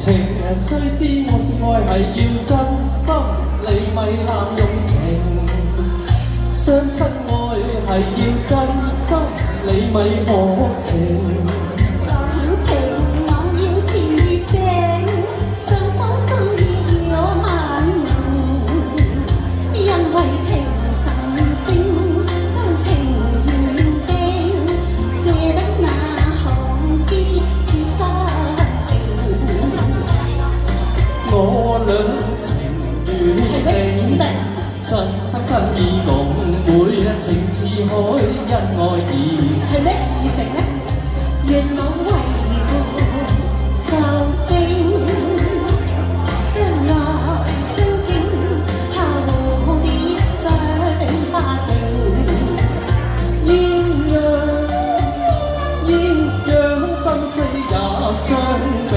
情須知愛係要真心，你咪濫用情。相親愛係要真心，你咪薄情。我要情，我要自性，雙方心意要萬能，因為情神聖，將情緣定，借得那行詩絕殺情。我倆情願定，真心真意共，每日情似海，因愛而成。係咩？而成咩？願我為伴就正，相愛相敬，下蝴蝶上花徑。鴛鴦生死也相並，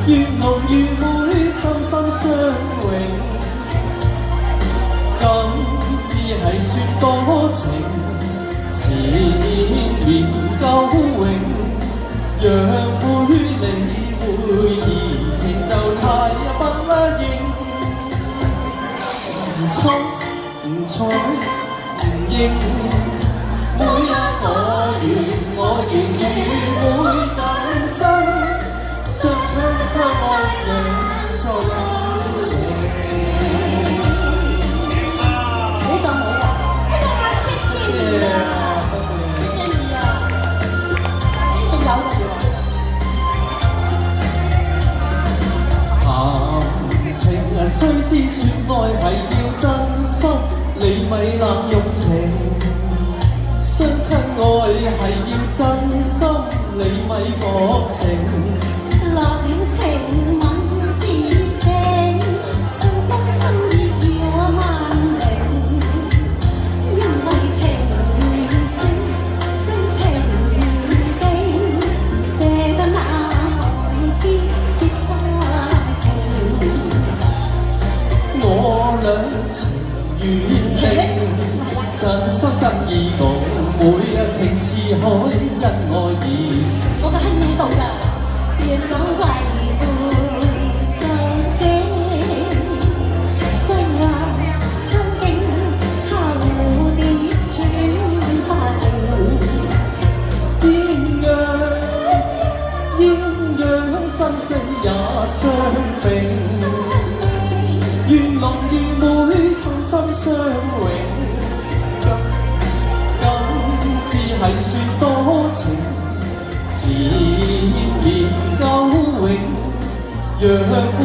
越濃越會深深相永。今只係説多情，纏綿久永。若會理會而情就太不應，唔睬唔睬唔應。每一我願與每晨生，相親相愛兩種情。你就冇啊？謝謝你啊！謝謝你啊！仲有嘅喎。談情須知説愛係要真心，你咪濫用情。相親愛係要真心，你咪薄情。落了情，我要自性，雙方心意要萬靈，因為情緣聖，將情緣定，借得那行詩結沙情。我倆情願定，真心真意共，每日情似海，因愛而成。我個喺呢度㗎，願我為伴就正，相愛相敬，下蝴蝶轉花徑。鴛鴦生死也相並，越濃越會深深相永。只係説多情，纏綿久永。若會